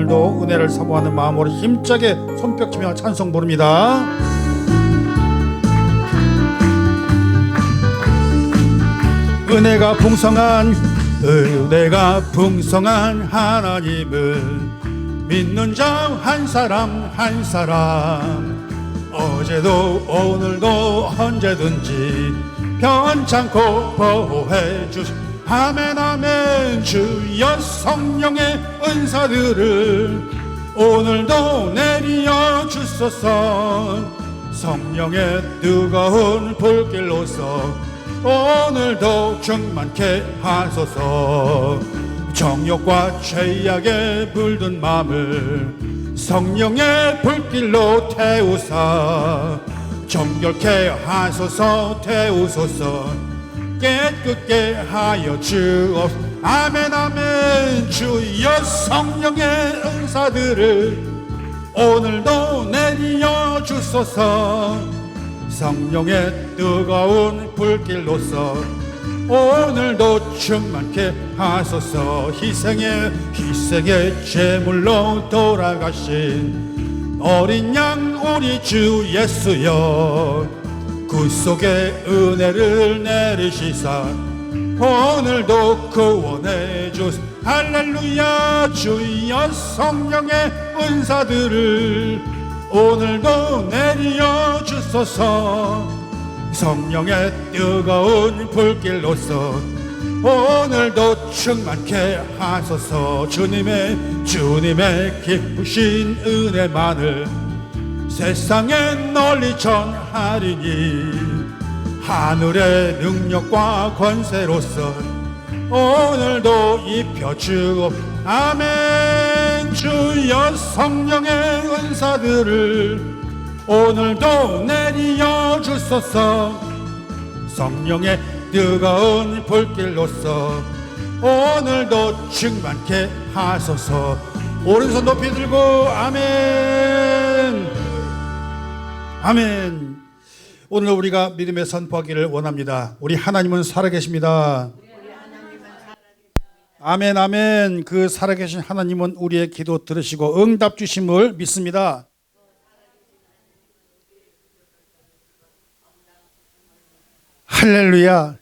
오늘도 은혜를 사모하는 마음으로 힘차게 손뼉치며 찬송 부릅니다. 은혜가 풍성한 하나님을 믿는 자 한 사람 한 사람, 어제도 오늘도 언제든지 변찮고 보호해 주시. 아멘 아멘. 주여 성령의 은사들을 오늘도 내리어 주소서. 성령의 뜨거운 불길로서 오늘도 충만케 하소서. 정욕과 죄악에 물든 마음을 성령의 불길로 태우사 정결케 하소서. 태우소서. 깨끗게 하여 주옵소서. 아멘 아멘. 주여 성령의 은사들을 오늘도 내리어 주소서. 성령의 뜨거운 불길로서 오늘도 충만케 하소서. 희생의 제물로 돌아가신 어린 양 우리 주 예수여, 구속의 은혜를 내리시사 오늘도 구원해 주소서. 할렐루야. 주여 성령의 은사들을 오늘도 내리어 주소서. 성령의 뜨거운 불길로서 오늘도 충만케 하소서. 주님의 기쁘신 은혜만을 세상에 널리 전하리니 하늘의 능력과 권세로서 오늘도 입혀주옵. 아멘. 주여 성령의 은사들을 오늘도 내리어 주소서. 성령의 뜨거운 불길로서 오늘도 충만케 하소서. 오른손 높이 들고 아멘 아멘. 오늘 우리가 믿음의 선포하기를 원합니다. 우리 하나님은 살아계십니다. 아멘 아멘. 그 살아계신 하나님은 우리의 기도 들으시고 응답 주심을 믿습니다. 할렐루야.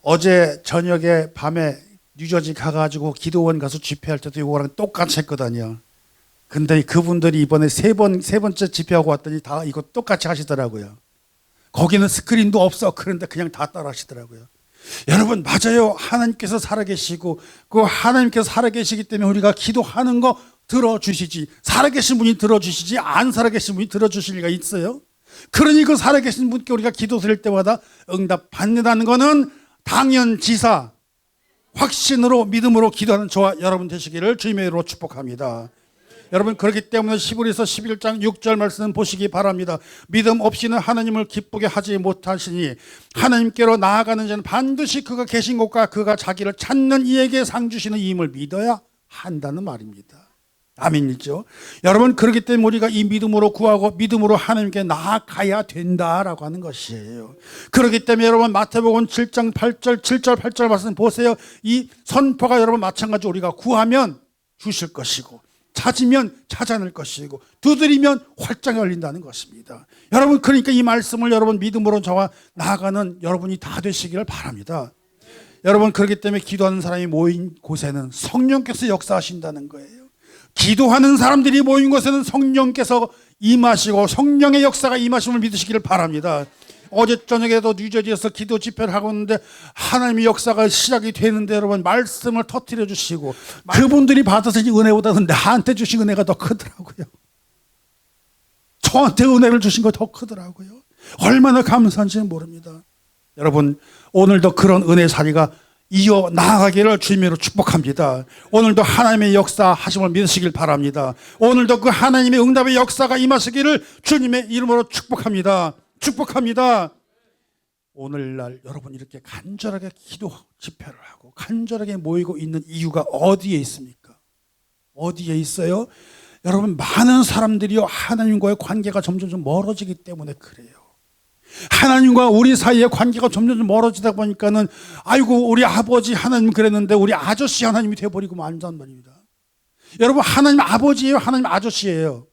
어제 저녁에 밤에 뉴저지 가가지고 기도원 가서 집회할 때도 이거랑 똑같이 했거든요. 근데 그분들이 이번에 세 번째 집회하고 왔더니 다 이거 똑같이 하시더라고요. 거기는 스크린도 없어. 그런데 그냥 다 따라 하시더라고요. 여러분, 맞아요. 하나님께서 살아계시고 그 하나님께서 살아계시기 때문에 우리가 기도하는 거 들어주시지. 살아계신 분이 들어주시지 안 살아계신 분이 들어주실 리가 있어요? 그러니 그 살아계신 분께 우리가 기도 드릴 때마다 응답 받는다는 것은 당연지사, 확신으로 믿음으로 기도하는 저와 여러분 되시기를 주님의 이름으로 축복합니다. 여러분, 그렇기 때문에 히브리서 11장 6절 말씀 보시기 바랍니다. 믿음 없이는 하나님을 기쁘게 하지 못하시니 하나님께로 나아가는 자는 반드시 그가 계신 곳과 그가 자기를 찾는 이에게 상 주시는 이임을 믿어야 한다는 말입니다. 아멘이죠. 여러분, 그렇기 때문에 우리가 이 믿음으로 구하고 믿음으로 하나님께 나아가야 된다라고 하는 것이에요. 그렇기 때문에 여러분, 마태복음 7장 8절 말씀 보세요. 이 선포가 여러분 마찬가지로 우리가 구하면 주실 것이고 찾으면 찾아낼 것이고 두드리면 활짝 열린다는 것입니다. 여러분, 그러니까 이 말씀을 여러분 믿음으로 저와 나아가는 여러분이 다 되시기를 바랍니다. 여러분, 그렇기 때문에 기도하는 사람이 모인 곳에는 성령께서 역사하신다는 거예요. 기도하는 사람들이 모인 곳에는 성령께서 임하시고 성령의 역사가 임하심을 믿으시기를 바랍니다. 어제 저녁에도 뉴저지에서 기도 집회를 하고 있는데 하나님의 역사가 시작이 되는데 여러분, 말씀을 터뜨려 주시고 그분들이 받아서 은혜보다는 나한테 주신 은혜가 더 크더라고요. 저한테 은혜를 주신 거 더 크더라고요. 얼마나 감사한지 모릅니다. 여러분, 오늘도 그런 은혜살이가 이어 나아가기를 주님으로 축복합니다. 오늘도 하나님의 역사 하심을 믿으시길 바랍니다. 오늘도 그 하나님의 응답의 역사가 임하시기를 주님의 이름으로 축복합니다. 축복합니다. 오늘날 여러분 이렇게 간절하게 기도 집회를 하고 간절하게 모이고 있는 이유가 어디에 있습니까? 어디에 있어요? 여러분, 많은 사람들이요, 하나님과의 관계가 점점 멀어지기 때문에 그래요. 하나님과 우리 사이의 관계가 점점 멀어지다 보니까는 아이고 우리 아버지 하나님 그랬는데 우리 아저씨 하나님이 되어버리고 만단 말입니다. 여러분, 하나님 아버지예요? 하나님 아저씨예요?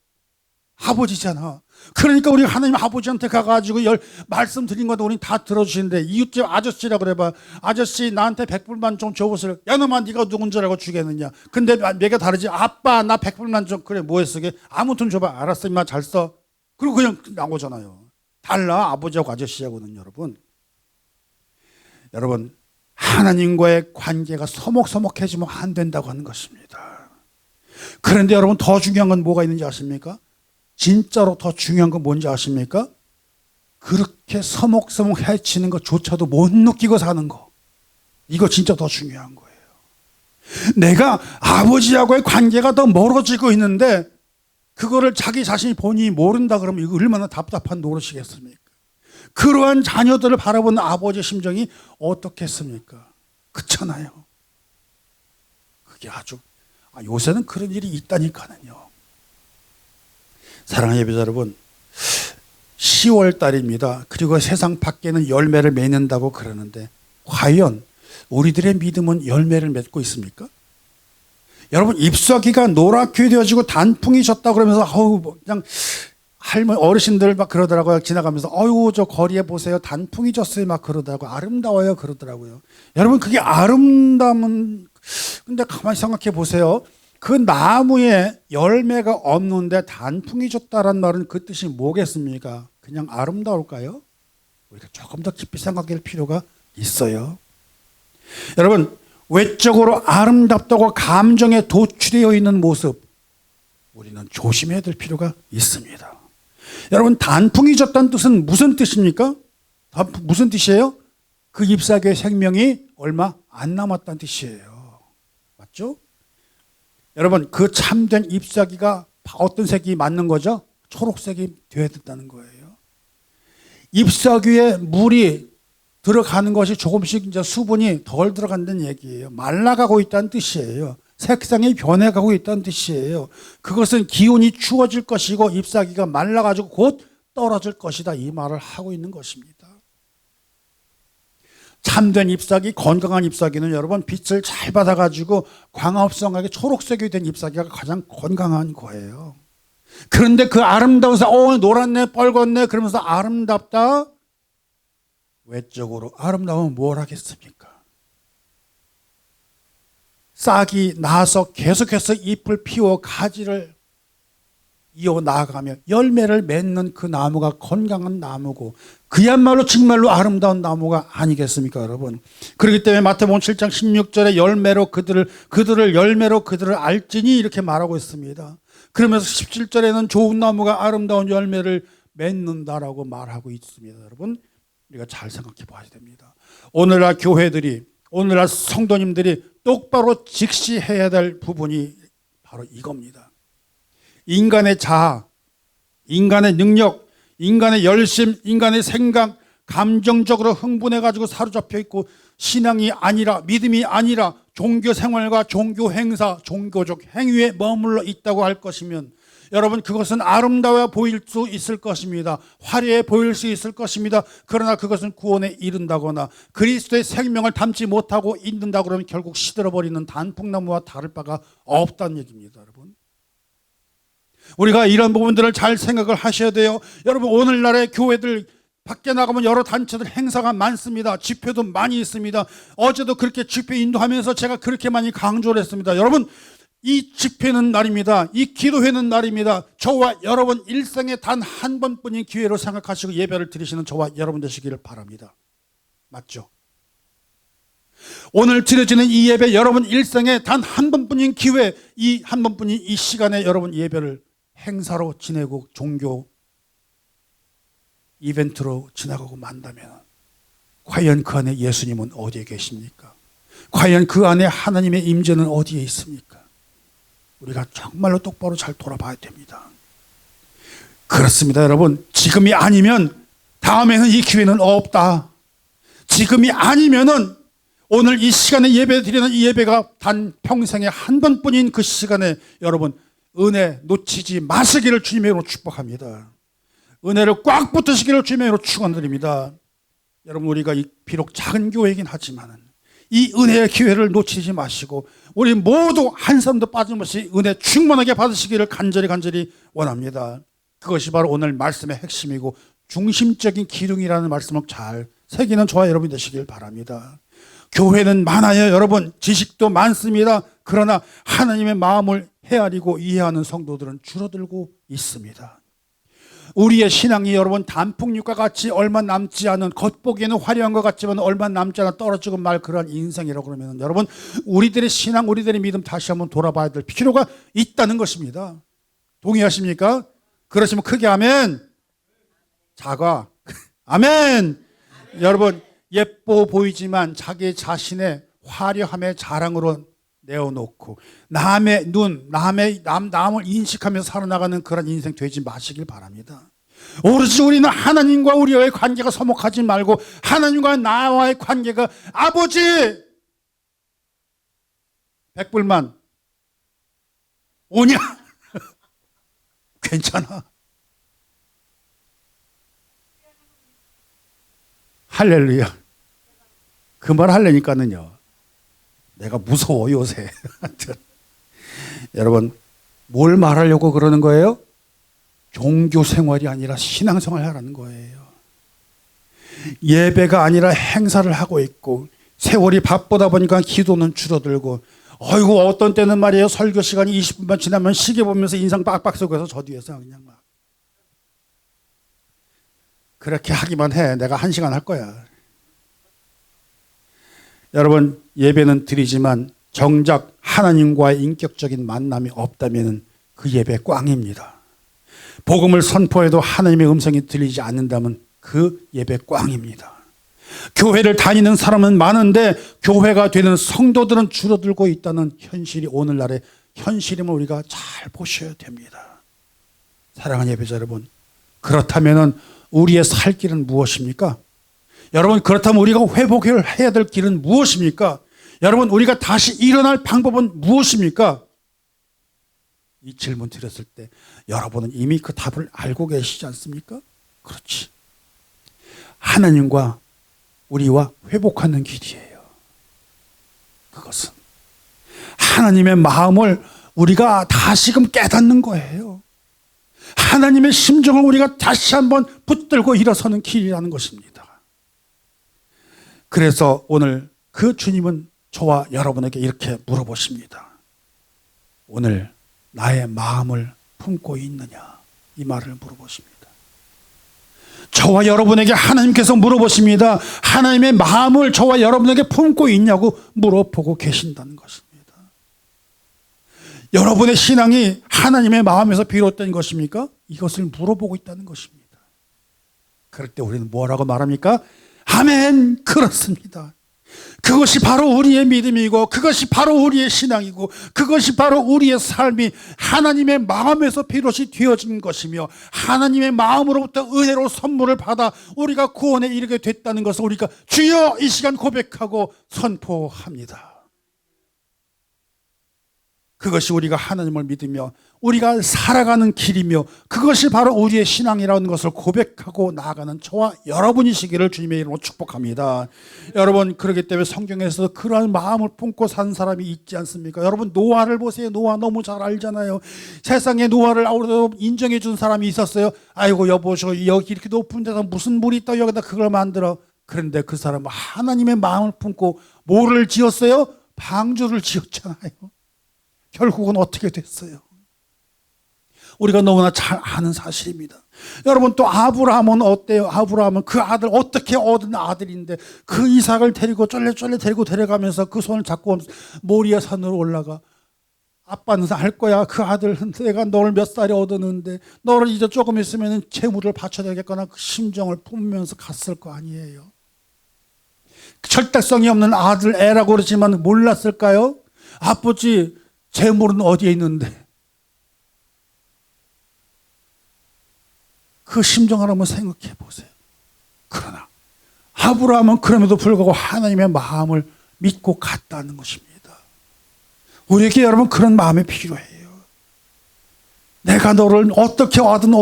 아버지잖아. 그러니까 우리가 하나님 아버지한테 가가지고 말씀드린 것도 우린 다 들어주시는데, 이웃집 아저씨라 그래봐. 아저씨 나한테 100불만 좀 줘보세요. 야, 너만 네가 누군 줄 알고 주겠느냐. 근데 내가 다르지. 아빠 나 100불만 좀. 그래, 뭐 했어? 아무튼 줘봐. 알았어 임마, 잘 써. 그리고 그냥 나오잖아요. 달라, 아버지하고 아저씨하고는. 여러분 하나님과의 관계가 서먹서먹해지면 안 된다고 하는 것입니다. 그런데 여러분, 더 중요한 건 뭐가 있는지 아십니까? 진짜로 더 중요한 건 뭔지 아십니까? 그렇게 서먹서먹해지는 것조차도 못 느끼고 사는 거. 이거 진짜 더 중요한 거예요. 내가 아버지하고의 관계가 더 멀어지고 있는데 그거를 자기 자신이 본인이 모른다 그러면 이거 얼마나 답답한 노릇이겠습니까? 그러한 자녀들을 바라보는 아버지의 심정이 어떻겠습니까? 그렇잖아요. 그게 아주, 요새는 그런 일이 있다니까요. 사랑하는 예배자 여러분, 10월 달입니다. 그리고 세상 밖에는 열매를 맺는다고 그러는데 과연 우리들의 믿음은 열매를 맺고 있습니까? 여러분, 잎사귀가 노랗게 되어지고 단풍이 졌다 그러면서 그냥 할머니 어르신들 막 그러더라고요. 지나가면서 저 거리에 보세요, 단풍이 졌어요 막 그러더라고요. 아름다워요 그러더라고요. 여러분, 그게 아름다움은, 근데 가만히 생각해 보세요. 그 나무에 열매가 없는데 단풍이 졌다란 말은 그 뜻이 뭐겠습니까? 그냥 아름다울까요? 우리가 조금 더 깊이 생각할 필요가 있어요. 여러분, 외적으로 아름답다고 감정에 도취되어 있는 모습, 우리는 조심해야 될 필요가 있습니다. 여러분, 단풍이 졌다는 뜻은 무슨 뜻입니까? 무슨 뜻이에요? 그 잎사귀의 생명이 얼마 안 남았다는 뜻이에요. 맞죠? 여러분, 그 참된 잎사귀가 어떤 색이 맞는 거죠? 초록색이 되어야 된다는 거예요. 잎사귀에 물이 들어가는 것이 조금씩 이제 수분이 덜 들어간다는 얘기예요. 말라가고 있다는 뜻이에요. 색상이 변해가고 있다는 뜻이에요. 그것은 기온이 추워질 것이고 잎사귀가 말라가지고 곧 떨어질 것이다, 이 말을 하고 있는 것입니다. 참된 잎사귀, 건강한 잎사귀는 여러분 빛을 잘 받아가지고 광합성하게 초록색이 된 잎사귀가 가장 건강한 거예요. 그런데 그 아름다워서 노랗네 빨갛네 그러면서 아름답다, 외적으로 아름다우면 뭘 하겠습니까? 싹이 나서 계속해서 잎을 피워 가지를 이어나가며 열매를 맺는 그 나무가 건강한 나무고 그야말로 정말로 아름다운 나무가 아니겠습니까, 여러분? 그렇기 때문에 마태복음 7장 16절에 열매로 그들을 열매로 그들을 알지니 이렇게 말하고 있습니다. 그러면서 17절에는 좋은 나무가 아름다운 열매를 맺는다라고 말하고 있습니다. 여러분, 우리가 잘 생각해 봐야 됩니다. 오늘날 교회들이, 오늘날 성도님들이 똑바로 직시해야 될 부분이 바로 이겁니다. 인간의 자아, 인간의 능력, 인간의 열심, 인간의 생각, 감정적으로 흥분해가지고 사로잡혀 있고 신앙이 아니라, 믿음이 아니라 종교 생활과 종교 행사, 종교적 행위에 머물러 있다고 할 것이면 여러분, 그것은 아름다워 보일 수 있을 것입니다. 화려해 보일 수 있을 것입니다. 그러나 그것은 구원에 이른다거나 그리스도의 생명을 담지 못하고 있는다 그러면 결국 시들어버리는 단풍나무와 다를 바가 없다는 얘기입니다. 여러분, 우리가 이런 부분들을 잘 생각을 하셔야 돼요. 여러분, 오늘날의 교회들 밖에 나가면 여러 단체들 행사가 많습니다. 집회도 많이 있습니다. 어제도 그렇게 집회 인도하면서 제가 그렇게 많이 강조를 했습니다. 여러분, 이 집회는 날입니다. 이 기도회는 날입니다. 저와 여러분 일생에 단 한 번뿐인 기회로 생각하시고 예배를 드리시는 저와 여러분 되시기를 바랍니다. 맞죠? 오늘 드려지는 이 예배, 여러분 일생에 단 한 번뿐인 기회, 이 한 번뿐인 이 시간에 여러분 예배를 행사로 지내고 종교 이벤트로 지나가고 만다면 과연 그 안에 예수님은 어디에 계십니까? 과연 그 안에 하나님의 임재는 어디에 있습니까? 우리가 정말로 똑바로 잘 돌아봐야 됩니다. 그렇습니다, 여러분. 지금이 아니면 다음에는 이 기회는 없다. 지금이 아니면은 오늘 이 시간에 예배 드리는 이 예배가 단 평생에 한 번뿐인 그 시간에 여러분 은혜 놓치지 마시기를 주님의 이름으로 축복합니다. 은혜를 꽉 붙으시기를 주님의 이름으로 축원드립니다. 여러분, 우리가 비록 작은 교회이긴 하지만 이 은혜의 기회를 놓치지 마시고 우리 모두 한 사람도 빠짐없이 은혜 충만하게 받으시기를 간절히 원합니다. 그것이 바로 오늘 말씀의 핵심이고 중심적인 기둥이라는 말씀을 잘 새기는 저와 여러분 되시길 바랍니다. 교회는 많아요. 여러분 지식도 많습니다. 그러나 하나님의 마음을 헤아리고 이해하는 성도들은 줄어들고 있습니다. 우리의 신앙이 여러분 단풍잎과 같이 얼마 남지 않은, 겉보기에는 화려한 것 같지만 얼마 남지 않아 떨어지고 말 그러한 인생이라고 그러면 여러분 우리들의 신앙, 우리들의 믿음 다시 한번 돌아봐야 될 필요가 있다는 것입니다. 동의하십니까? 그러시면 크게 아멘. 자가 아멘. 여러분 예뻐 보이지만 자기 자신의 화려함의 자랑으로 내어놓고 남의 눈, 남을 인식하면서 살아나가는 그런 인생 되지 마시길 바랍니다. 오로지 우리는 하나님과 우리와의 관계가 서먹하지 말고 하나님과 나와의 관계가 아버지 100불만 오냐? 괜찮아. 할렐루야. 그 말 하려니까는요. 내가 무서워 요새. 여러분 뭘 말하려고 그러는 거예요? 종교 생활이 아니라 신앙 생활을 하라는 거예요. 예배가 아니라 행사를 하고 있고 세월이 바쁘다 보니까 기도는 줄어들고 어이구 어떤 때는 말이에요. 설교 시간이 20분만 지나면 시계 보면서 인상 빡빡 쏘고서 저 뒤에서 그냥 막 그렇게 하기만 해. 내가 1시간 할 거야. 여러분 예배는 드리지만 정작 하나님과의 인격적인 만남이 없다면 그 예배 꽝입니다. 복음을 선포해도 하나님의 음성이 들리지 않는다면 그 예배 꽝입니다. 교회를 다니는 사람은 많은데 교회가 되는 성도들은 줄어들고 있다는 현실이 오늘날의 현실임을 우리가 잘 보셔야 됩니다. 사랑하는 예배자 여러분, 그렇다면 우리의 살 길은 무엇입니까? 여러분 그렇다면 우리가 회복해야 될 길은 무엇입니까? 여러분 우리가 다시 일어날 방법은 무엇입니까? 이 질문 드렸을 때 여러분은 이미 그 답을 알고 계시지 않습니까? 그렇지. 하나님과 우리와 회복하는 길이에요. 그것은 하나님의 마음을 우리가 다시금 깨닫는 거예요. 하나님의 심정을 우리가 다시 한번 붙들고 일어서는 길이라는 것입니다. 그래서 오늘 그 주님은 저와 여러분에게 이렇게 물어보십니다. 오늘 나의 마음을 품고 있느냐? 이 말을 물어보십니다. 저와 여러분에게 하나님께서 물어보십니다. 하나님의 마음을 저와 여러분에게 품고 있냐고 물어보고 계신다는 것입니다. 여러분의 신앙이 하나님의 마음에서 비롯된 것입니까? 이것을 물어보고 있다는 것입니다. 그럴 때 우리는 뭐라고 말합니까? 아멘, 그렇습니다. 그것이 바로 우리의 믿음이고 그것이 바로 우리의 신앙이고 그것이 바로 우리의 삶이 하나님의 마음에서 비롯이 되어진 것이며 하나님의 마음으로부터 은혜로 선물을 받아 우리가 구원에 이르게 됐다는 것을 우리가 주여 이 시간 고백하고 선포합니다. 그것이 우리가 하나님을 믿으며 우리가 살아가는 길이며 그것이 바로 우리의 신앙이라는 것을 고백하고 나아가는 저와 여러분이시기를 주님의 이름으로 축복합니다. 여러분 그렇기 때문에 성경에서 그런 마음을 품고 산 사람이 있지 않습니까? 여러분 노아를 보세요. 노아 너무 잘 알잖아요. 세상에 노아를 인정해 준 사람이 있었어요. 아이고 여보시오 여기 이렇게 높은 데서 무슨 물이 있다 여기다 그걸 만들어. 그런데 그 사람은 하나님의 마음을 품고 뭐를 지었어요? 방주를 지었잖아요. 결국은 어떻게 됐어요? 우리가 너무나 잘 아는 사실입니다. 여러분 또 아브라함은 어때요? 아브라함은 그 아들 어떻게 얻은 아들인데 그 이삭을 데리고 쫄래쫄래 데리고 데려가면서 그 손을 잡고 모리아 산으로 올라가. 아빠는 할 거야. 그 아들 내가 너를 몇 살에 얻었는데 너를 이제 조금 있으면 재물을 바쳐야 되겠거나 그 심정을 품으면서 갔을 거 아니에요. 절대성이 없는 아들 애라고 그러지만 몰랐을까요? 아버지 재물은 어디에 있는데? 그 심정을 한번 생각해 보세요. 그러나 아브라함은 그럼에도 불구하고 하나님의 마음을 믿고 갔다는 것입니다. 우리에게 여러분 그런 마음이 필요해요. 내가 너를 어떻게 얻은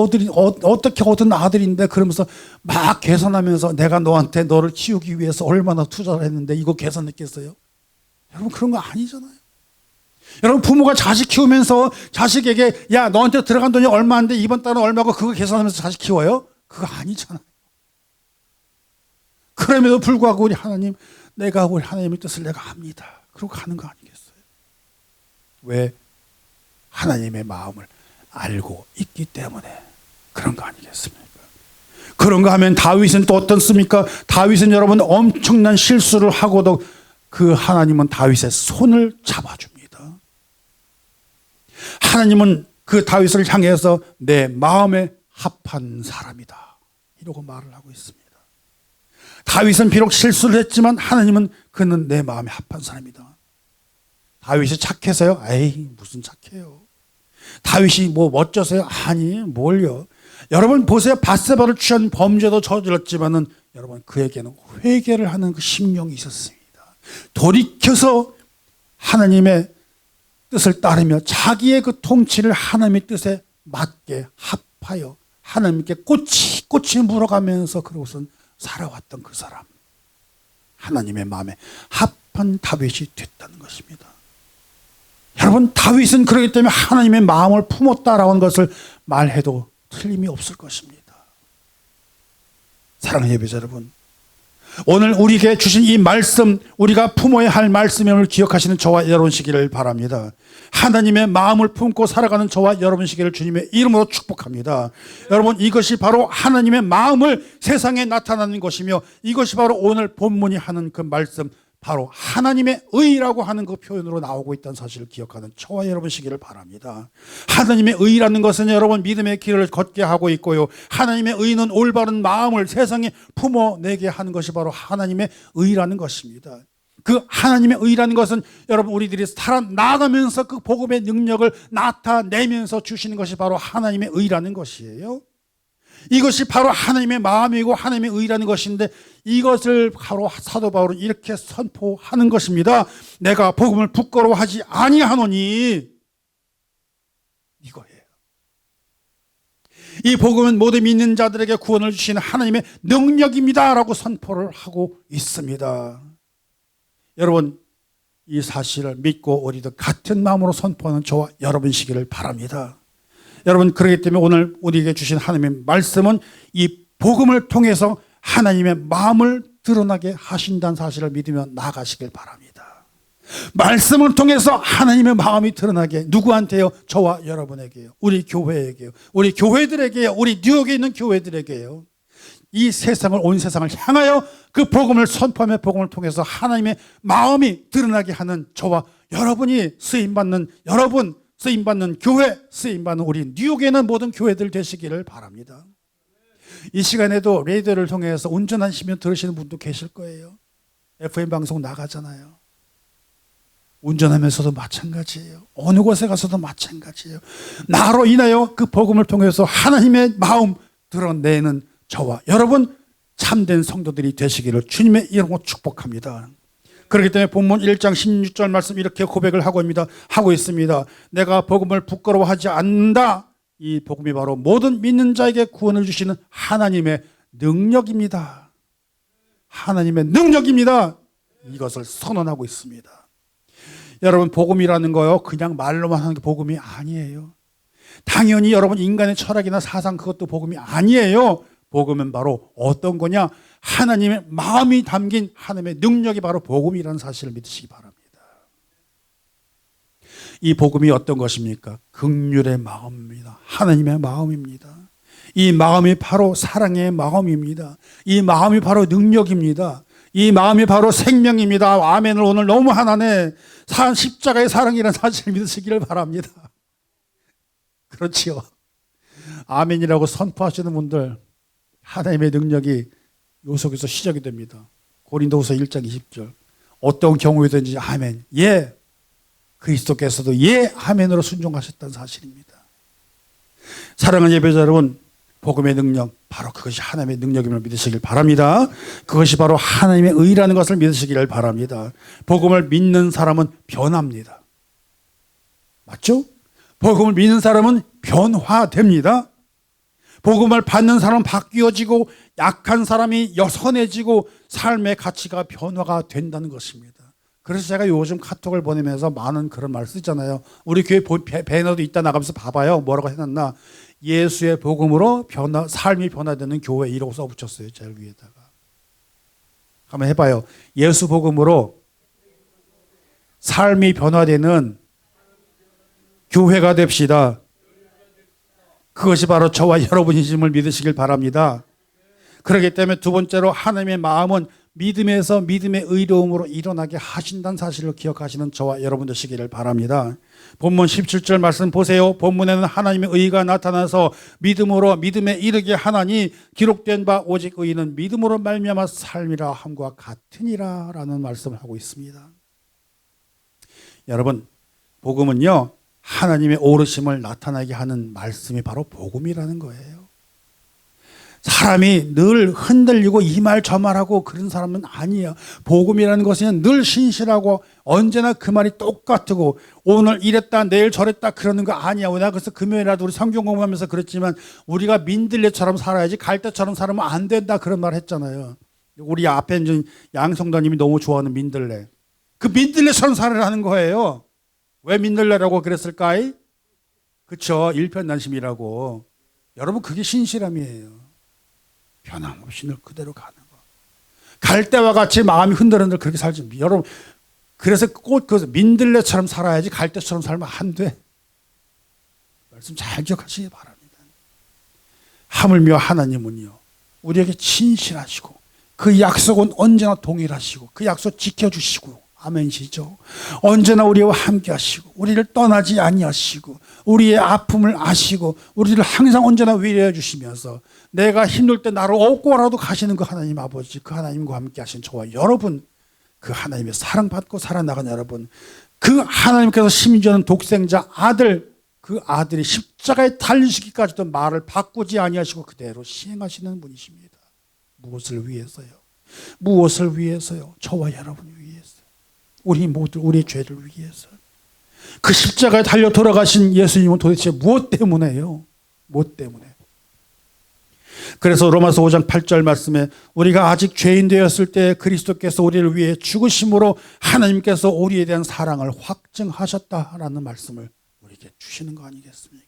아들인데 그러면서 막 계산하면서 내가 너한테 너를 키우기 위해서 얼마나 투자를 했는데 이거 계산했겠어요? 여러분 그런 거 아니잖아요. 여러분, 부모가 자식 키우면서 자식에게 야, 너한테 들어간 돈이 얼마인데 이번 달은 얼마고 그거 계산하면서 자식 키워요? 그거 아니잖아요. 그럼에도 불구하고 우리 하나님, 내가 우리 하나님의 뜻을 내가 압니다. 그러고 가는 거 아니겠어요? 왜? 하나님의 마음을 알고 있기 때문에 그런 거 아니겠습니까? 그런가 하면 다윗은 또 어떻습니까? 다윗은 여러분 엄청난 실수를 하고도 그 하나님은 다윗의 손을 잡아줍니다. 하나님은 그 다윗을 향해서 내 마음에 합한 사람이다, 이러고 말을 하고 있습니다. 다윗은 비록 실수를 했지만 하나님은 그는 내 마음에 합한 사람이다. 다윗이 착해서요? 에이, 무슨 착해요. 다윗이 뭐 멋져서요? 아니, 뭘요. 여러분 보세요. 밧세바를 취한 범죄도 저질렀지만은 여러분 그에게는 회개를 하는 그 심령이 있었습니다. 돌이켜서 하나님의 뜻을 따르며 자기의 그 통치를 하나님의 뜻에 맞게 합하여 하나님께 꼬치꼬치 물어가면서 그러고선 살아왔던 그 사람, 하나님의 마음에 합한 다윗이 됐다는 것입니다. 여러분, 다윗은 그렇기 때문에 하나님의 마음을 품었다라고 하는 것을 말해도 틀림이 없을 것입니다. 사랑하는 예배자 여러분, 오늘 우리에게 주신 이 말씀, 우리가 품어야 할 말씀임을 기억하시는 저와 여러분이시기를 바랍니다. 하나님의 마음을 품고 살아가는 저와 여러분이시기를 주님의 이름으로 축복합니다. 여러분, 이것이 바로 하나님의 마음을 세상에 나타나는 것이며, 이것이 바로 오늘 본문이 하는 그 말씀, 바로 하나님의 의라고 하는 그 표현으로 나오고 있다는 사실을 기억하는 저와 여러분이시기를 바랍니다. 하나님의 의라는 것은 여러분 믿음의 길을 걷게 하고 있고요, 하나님의 의는 올바른 마음을 세상에 품어내게 하는 것이 바로 하나님의 의라는 것입니다. 그 하나님의 의라는 것은 여러분 우리들이 살아나가면서 그 복음의 능력을 나타내면서 주시는 것이 바로 하나님의 의라는 것이에요. 이것이 바로 하나님의 마음이고 하나님의 의라는 것인데, 이것을 바로 사도 바울은 이렇게 선포하는 것입니다. 내가 복음을 부끄러워하지 아니하노니, 이거예요. 이 복음은 모든 믿는 자들에게 구원을 주시는 하나님의 능력입니다 라고 선포를 하고 있습니다. 여러분, 이 사실을 믿고 우리도 같은 마음으로 선포하는 저와 여러분이시기를 바랍니다. 여러분, 그렇기 때문에 오늘 우리에게 주신 하나님의 말씀은 이 복음을 통해서 하나님의 마음을 드러나게 하신다는 사실을 믿으며 나아가시길 바랍니다. 말씀을 통해서 하나님의 마음이 드러나게, 누구한테요? 저와 여러분에게요. 우리 교회에게요. 우리 교회들에게요. 우리 뉴욕에 있는 교회들에게요. 이 세상을, 온 세상을 향하여 그 복음을 선포하며 복음을 통해서 하나님의 마음이 드러나게 하는 저와 여러분이 쓰임받는, 여러분 쓰임받는 교회, 쓰임받는 우리 뉴욕에 있는 모든 교회들 되시기를 바랍니다. 이 시간에도 라디오를 통해서 운전하시면 들으시는 분도 계실 거예요. FM 방송 나가잖아요. 운전하면서도 마찬가지예요. 어느 곳에 가서도 마찬가지예요. 나로 인하여 그 복음을 통해서 하나님의 마음 드러내는 저와 여러분 참된 성도들이 되시기를 주님의 이름으로 축복합니다. 그렇기 때문에 본문 1장 16절 말씀 이렇게 고백을 하고 있습니다. 내가 복음을 부끄러워하지 않는다. 이 복음이 바로 모든 믿는 자에게 구원을 주시는 하나님의 능력입니다. 하나님의 능력입니다. 이것을 선언하고 있습니다. 여러분, 복음이라는 거요, 그냥 말로만 하는 게 복음이 아니에요. 당연히 여러분 인간의 철학이나 사상, 그것도 복음이 아니에요. 복음은 바로 어떤 거냐? 하나님의 마음이 담긴 하나님의 능력이 바로 복음이라는 사실을 믿으시기 바랍니다. 이 복음이 어떤 것입니까? 긍휼의 마음입니다. 하나님의 마음입니다. 이 마음이 바로 사랑의 마음입니다. 이 마음이 바로 능력입니다. 이 마음이 바로 생명입니다. 아멘을 오늘 너무 하나네. 십자가의 사랑이라는 사실을 믿으시기를 바랍니다. 그렇지요. 아멘이라고 선포하시는 분들, 하나님의 능력이 요 속에서 시작이 됩니다. 고린도후서 1장 20절. 어떤 경우에든지 아멘, 예, 그리스도께서도 예, 아멘으로 순종하셨다는 사실입니다. 사랑하는 예배자 여러분, 복음의 능력, 바로 그것이 하나님의 능력임을 믿으시길 바랍니다. 그것이 바로 하나님의 의라는 것을 믿으시기를 바랍니다. 복음을 믿는 사람은 변합니다. 맞죠? 복음을 믿는 사람은 변화됩니다. 복음을 받는 사람은 바뀌어지고, 약한 사람이 선해지고, 삶의 가치가 변화가 된다는 것입니다. 그래서 제가 요즘 카톡을 보내면서 많은 그런 말 쓰잖아요. 우리 교회 배너도 이따 나가면서 봐봐요. 뭐라고 해놨나. 예수의 복음으로 삶이 변화되는 교회 이라고 써붙였어요. 제일 위에다가. 한번 해봐요. 예수 복음으로 삶이 변화되는 교회가 됩시다. 그것이 바로 저와 여러분이심을 믿으시길 바랍니다. 그렇기 때문에 두 번째로 하나님의 마음은 믿음에서 믿음의 의로움으로 일어나게 하신다는 사실을 기억하시는 저와 여러분 되시기를 바랍니다. 본문 17절 말씀 보세요. 본문에는 하나님의 의가 나타나서 믿음으로 믿음에 이르게 하나니 기록된 바 오직 의는 믿음으로 말미암아 삶이라 함과 같으니라 라는 말씀을 하고 있습니다. 여러분, 복음은요, 하나님의 오르심을 나타나게 하는 말씀이 바로 복음이라는 거예요. 사람이 늘 흔들리고 이 말 저 말하고 그런 사람은 아니에요. 복음이라는 것은 늘 신실하고 언제나 그 말이 똑같고 오늘 이랬다 내일 저랬다 그러는 거 아니야. 내가 그래서 금요일이라도 우리 성경 공부하면서 그랬지만 우리가 민들레처럼 살아야지 갈대처럼 살면 안 된다 그런 말 했잖아요. 우리 앞에 있는 양성도님이 너무 좋아하는 민들레. 그 민들레처럼 살아라는 거예요. 왜 민들레라고 그랬을까요? 그렇죠. 일편단심이라고. 여러분 그게 신실함이에요. 변함없이 늘 그대로 가는 거. 갈대와 같이 마음이 흔들흔들 그렇게 살지. 여러분 그래서 꼭 그 민들레처럼 살아야지 갈대처럼 살면 안 돼. 말씀 잘 기억하시기 바랍니다. 하물며 하나님은요 우리에게 진실하시고 그 약속은 언제나 동일하시고 그 약속 지켜주시고 아멘시죠. 언제나 우리와 함께 하시고 우리를 떠나지 아니하시고 우리의 아픔을 아시고 우리를 항상 언제나 위로해 주시면서 내가 힘들 때 나를 업고라도 가시는 그 하나님 아버지, 그 하나님과 함께 하신 저와 여러분, 그 하나님의 사랑받고 살아나간 여러분, 그 하나님께서 심지어는 독생자 아들, 그 아들이 십자가에 달리시기까지도 말을 바꾸지 아니하시고 그대로 시행하시는 분이십니다. 무엇을 위해서요? 무엇을 위해서요? 저와 여러분을 위해서. 우리 모두 우리의 죄를 위해서. 그 십자가에 달려 돌아가신 예수님은 도대체 무엇 때문에요? 무엇 때문에? 그래서 로마서 5장 8절 말씀에 우리가 아직 죄인 되었을 때 그리스도께서 우리를 위해 죽으심으로 하나님께서 우리에 대한 사랑을 확증하셨다라는 말씀을 우리에게 주시는 거 아니겠습니까?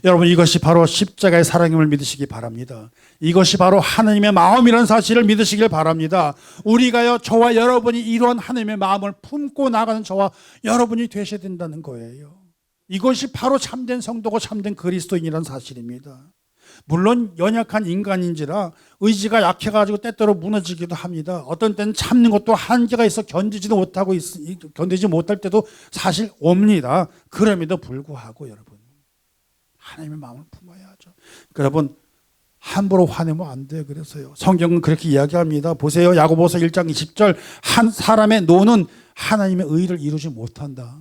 여러분 이것이 바로 십자가의 사랑임을 믿으시기 바랍니다. 이것이 바로 하나님의 마음이라는 사실을 믿으시길 바랍니다. 우리가요 저와 여러분이 이러한 하나님의 마음을 품고 나가는 저와 여러분이 되셔야 된다는 거예요. 이것이 바로 참된 성도고 참된 그리스도인이라는 사실입니다. 물론 연약한 인간인지라 의지가 약해가지고 때때로 무너지기도 합니다. 어떤 때는 참는 것도 한계가 있어 견디지 못할 때도 사실 옵니다. 그럼에도 불구하고 여러분 하나님의 마음을 품어야죠. 여러분 함부로 화내면 안 돼요. 그래서요. 성경은 그렇게 이야기합니다. 보세요. 야고보서 1장 20절 한 사람의 노는 하나님의 의를 이루지 못한다.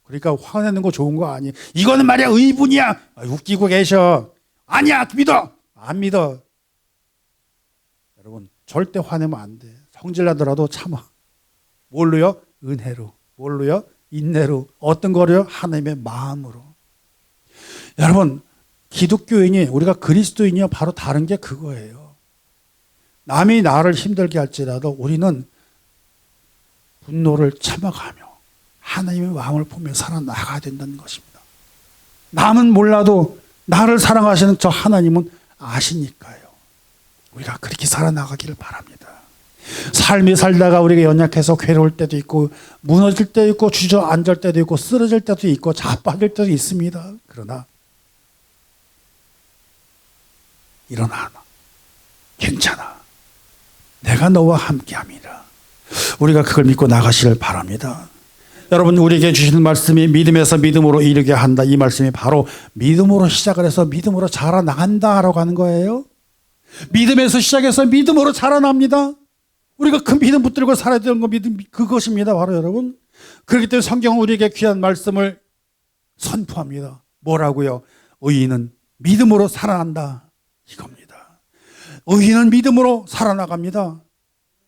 그러니까 화내는 거 좋은 거 아니에요. 이거는 말이야 의분이야. 웃기고 계셔. 아니야 믿어. 안 믿어. 여러분 절대 화내면 안 돼. 성질나더라도 참아. 뭘로요? 은혜로. 뭘로요? 인내로. 어떤 거로요? 하나님의 마음으로. 여러분 기독교인이 우리가 그리스도인이요 바로 다른 게 그거예요. 남이 나를 힘들게 할지라도 우리는 분노를 참아가며 하나님의 마음을 보며 살아나가야 된다는 것입니다. 남은 몰라도 나를 사랑하시는 저 하나님은 아시니까요. 우리가 그렇게 살아나가기를 바랍니다. 삶이 살다가 우리가 연약해서 괴로울 때도 있고 무너질 때도 있고 주저앉을 때도 있고 쓰러질 때도 있고 자빠질 때도 있습니다. 그러나 일어나 괜찮아. 내가 너와 함께함이라. 우리가 그걸 믿고 나가시길 바랍니다. 여러분 우리에게 주시는 말씀이 믿음에서 믿음으로 이르게 한다. 이 말씀이 바로 믿음으로 시작을 해서 믿음으로 자라나간다라고 하는 거예요. 믿음에서 시작해서 믿음으로 자라납니다. 우리가 그 믿음 붙들고 살아야 되는 거 믿음 그것입니다. 바로 여러분. 그렇기 때문에 성경은 우리에게 귀한 말씀을 선포합니다. 뭐라고요? 의인은 믿음으로 살아난다. 이겁니다. 의인은 믿음으로 살아나갑니다.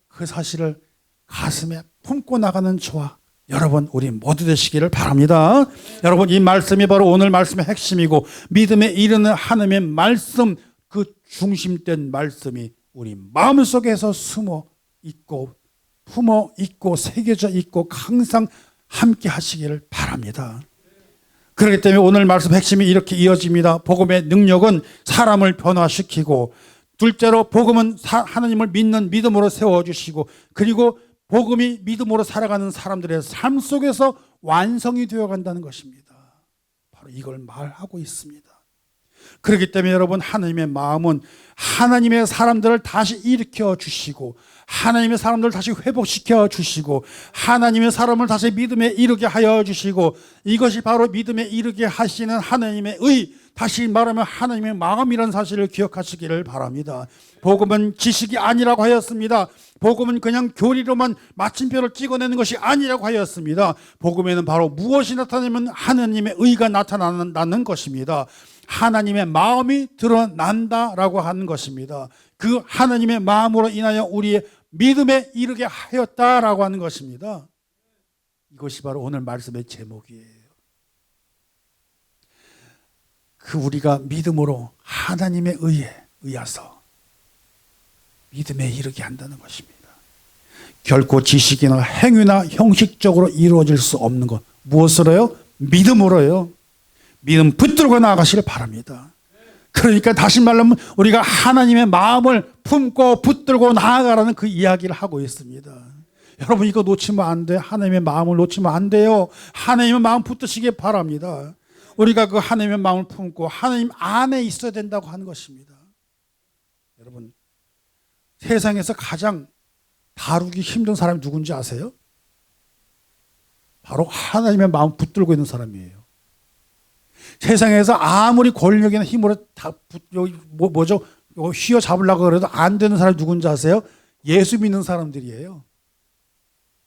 그 사실을 가슴에 품고 나가는 저와 여러분 우리 모두 되시기를 바랍니다. 여러분 이 말씀이 바로 오늘 말씀의 핵심이고 믿음에 이르는 하나님의 말씀 그 중심된 말씀이 우리 마음속에서 숨어 있고 품어 있고 새겨져 있고 항상 함께 하시기를 바랍니다. 그렇기 때문에 오늘 말씀 핵심이 이렇게 이어집니다. 복음의 능력은 사람을 변화시키고, 둘째로 복음은 하나님을 믿는 믿음으로 세워주시고, 그리고 복음이 믿음으로 살아가는 사람들의 삶 속에서 완성이 되어간다는 것입니다. 바로 이걸 말하고 있습니다. 그렇기 때문에 여러분, 하나님의 마음은 하나님의 사람들을 다시 일으켜 주시고, 하나님의 사람들을 다시 회복시켜 주시고, 하나님의 사람을 다시 믿음에 이르게 하여 주시고, 이것이 바로 믿음에 이르게 하시는 하나님의 다시 말하면 하나님의 마음이라는 사실을 기억하시기를 바랍니다. 복음은 지식이 아니라고 하였습니다. 복음은 그냥 교리로만 마침표를 찍어내는 것이 아니라고 하였습니다. 복음에는 바로 무엇이 나타나면 하나님의 의가 나타나는 것입니다. 하나님의 마음이 드러난다라고 하는 것입니다. 그 하나님의 마음으로 인하여 우리의 믿음에 이르게 하였다라고 하는 것입니다. 이것이 바로 오늘 말씀의 제목이에요. 우리가 믿음으로 하나님의 의해서 믿음에 이르게 한다는 것입니다. 결코 지식이나 행위나 형식적으로 이루어질 수 없는 것. 무엇으로요? 믿음으로요. 믿음 붙들고 나아가시길 바랍니다. 그러니까 다시 말하면 우리가 하나님의 마음을 품고 붙들고 나아가라는 그 이야기를 하고 있습니다. 여러분, 이거 놓치면 안 돼요. 하나님의 마음을 놓치면 안 돼요. 하나님의 마음 붙드시기 바랍니다. 우리가 그 하나님의 마음을 품고 하나님 안에 있어야 된다고 하는 것입니다. 여러분, 세상에서 가장 다루기 힘든 사람이 누군지 아세요? 바로 하나님의 마음 붙들고 있는 사람이에요. 세상에서 아무리 권력이나 힘으로 휘어잡으려고 그래도 안 되는 사람이 누군지 아세요? 예수 믿는 사람들이에요.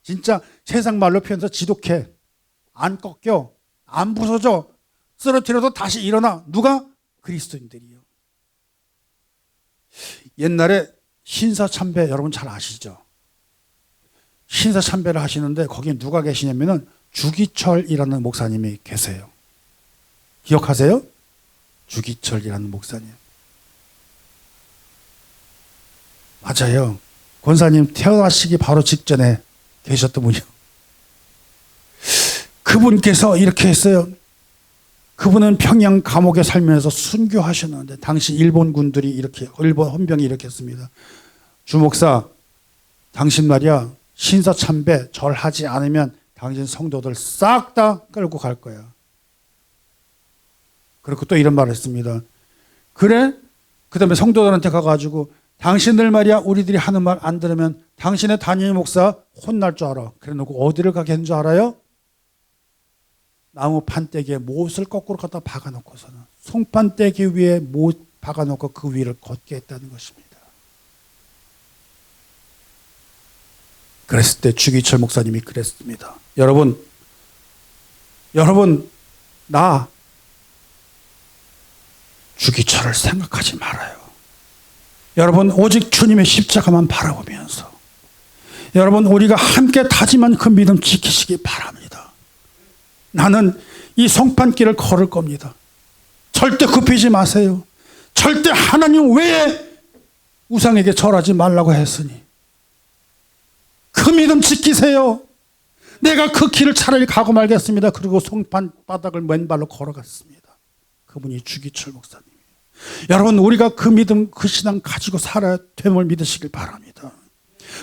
진짜 세상 말로 표현해서 지독해. 안 꺾여. 안 부서져. 쓰러뜨려도 다시 일어나. 누가? 그리스도인들이요. 옛날에 신사참배 여러분 잘 아시죠? 신사참배를 하시는데 거기에 누가 계시냐면은 주기철이라는 목사님이 계세요. 기억하세요? 주기철이라는 목사님. 맞아요. 권사님 태어나시기 바로 직전에 계셨던 분이요. 그분께서 이렇게 했어요. 그분은 평양 감옥에 살면서 순교하셨는데 당시 일본 군들이 일본 헌병이 이렇게 했습니다. 주목사, 당신 말이야 신사참배 절하지 않으면 당신 성도들 싹 다 끌고 갈 거야. 그리고 또 이런 말을 했습니다. 그래? 그 다음에 성도들한테 가가지고 당신들 말이야 우리들이 하는 말 안 들으면 당신의 담임 목사 혼날 줄 알아. 그래 놓고 어디를 가게 했는 줄 알아요? 나무 판때기에 못을 거꾸로 갖다 박아놓고서는 송판때기 위에 못 박아놓고 그 위를 걷게 했다는 것입니다. 그랬을 때 주기철 목사님이 그랬습니다. 여러분 나 주기철을 생각하지 말아요. 여러분 오직 주님의 십자가만 바라보면서 여러분 우리가 함께 다짐한 그 믿음 지키시기 바랍니다. 나는 이 성판길을 걸을 겁니다. 절대 굽히지 마세요. 절대 하나님 외에 우상에게 절하지 말라고 했으니 그 믿음 지키세요. 내가 그 길을 차라리 가고 말겠습니다. 그리고 송판 바닥을 맨발로 걸어갔습니다. 그분이 주기철 목사님이에요. 여러분 우리가 그 믿음 그 신앙 가지고 살아야 됨을 믿으시길 바랍니다.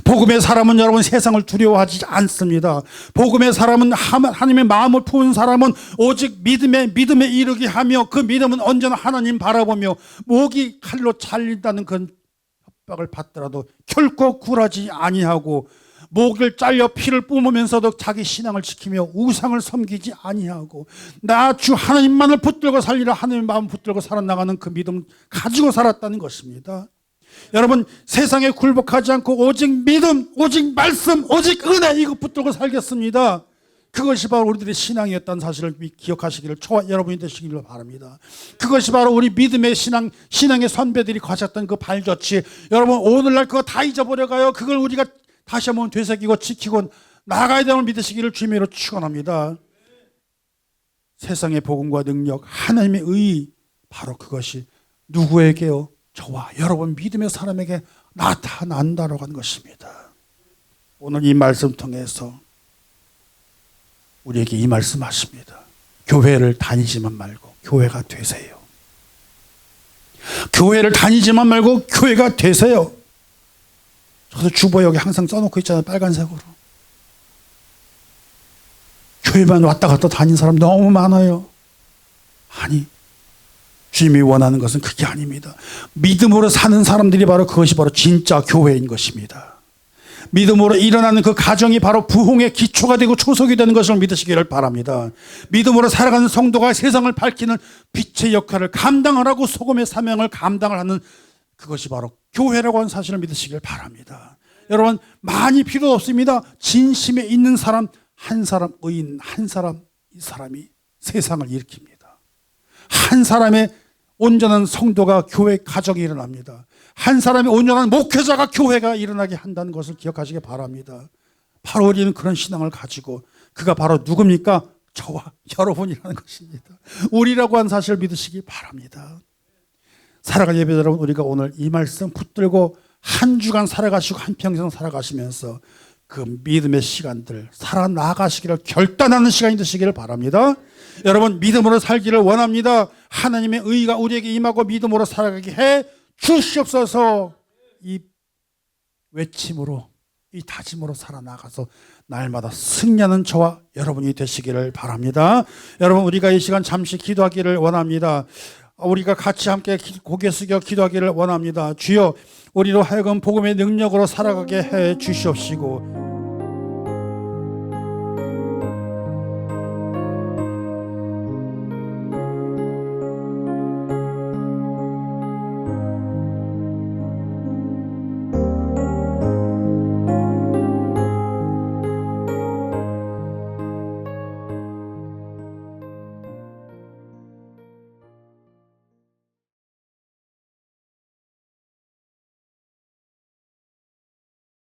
복음의 사람은 여러분 세상을 두려워하지 않습니다. 복음의 사람은 하나님의 마음을 품은 사람은 오직 믿음에 이르게 하며 그 믿음은 언제나 하나님 바라보며 목이 칼로 잘린다는 그 협박을 받더라도 결코 굴하지 아니하고 목을 잘려 피를 뿜으면서도 자기 신앙을 지키며 우상을 섬기지 아니하고 나 주 하나님만을 붙들고 살리라 하나님의 마음 붙들고 살아나가는 그 믿음 가지고 살았다는 것입니다. 여러분 세상에 굴복하지 않고 오직 믿음, 오직 말씀, 오직 은혜 이거 붙들고 살겠습니다. 그것이 바로 우리들의 신앙이었다는 사실을 기억하시기를 저와 여러분이 되시기를 바랍니다. 그것이 바로 우리 믿음의 신앙의 선배들이 가졌던 그 발자취. 여러분 오늘날 그거 다 잊어버려가요. 그걸 우리가 다시 한번 되새기고 지키고 나가야 됨을 믿으시기를 주님으로 축원합니다. 세상의 복음과 능력, 하나님의 의 바로 그것이 누구에게요? 저와 여러분 믿음의 사람에게 나타난다라고 하는 것입니다. 오늘 이 말씀 통해서 우리에게 이 말씀하십니다. 교회를 다니지만 말고 교회가 되세요. 교회를 다니지만 말고 교회가 되세요. 저도 주보 여기 항상 써놓고 있잖아요. 빨간색으로. 교회만 왔다 갔다 다닌 사람 너무 많아요. 아니, 주님이 원하는 것은 그게 아닙니다. 믿음으로 사는 사람들이 바로 그것이 바로 진짜 교회인 것입니다. 믿음으로 일어나는 그 가정이 바로 부흥의 기초가 되고 초석이 되는 것을 믿으시기를 바랍니다. 믿음으로 살아가는 성도가 세상을 밝히는 빛의 역할을 감당하라고 소금의 사명을 감당을 하는 그것이 바로 교회라고 하는 사실을 믿으시길 바랍니다. 여러분, 많이 필요 없습니다. 진심에 있는 사람 한 사람, 의인 한 사람, 이 사람이 세상을 일으킵니다. 한 사람의 온전한 성도가 교회 가정이 일어납니다. 한 사람의 온전한 목회자가 교회가 일어나게 한다는 것을 기억하시기 바랍니다. 바로 우리는 그런 신앙을 가지고 그가 바로 누굽니까? 저와 여러분이라는 것입니다. 우리라고 하는 사실을 믿으시기 바랍니다. 살아갈 예배 여러분, 우리가 오늘 이 말씀 붙들고 한 주간 살아가시고 한평생 살아가시면서 그 믿음의 시간들 살아나가시기를 결단하는 시간이 되시기를 바랍니다. 여러분, 믿음으로 살기를 원합니다. 하나님의 의가 우리에게 임하고 믿음으로 살아가게 해 주시옵소서. 이 외침으로, 이 다짐으로 살아나가서 날마다 승리하는 저와 여러분이 되시기를 바랍니다. 여러분, 우리가 이 시간 잠시 기도하기를 원합니다. 우리가 같이 함께 고개 숙여 기도하기를 원합니다. 주여, 우리로 하여금 복음의 능력으로 살아가게 해 주시옵시고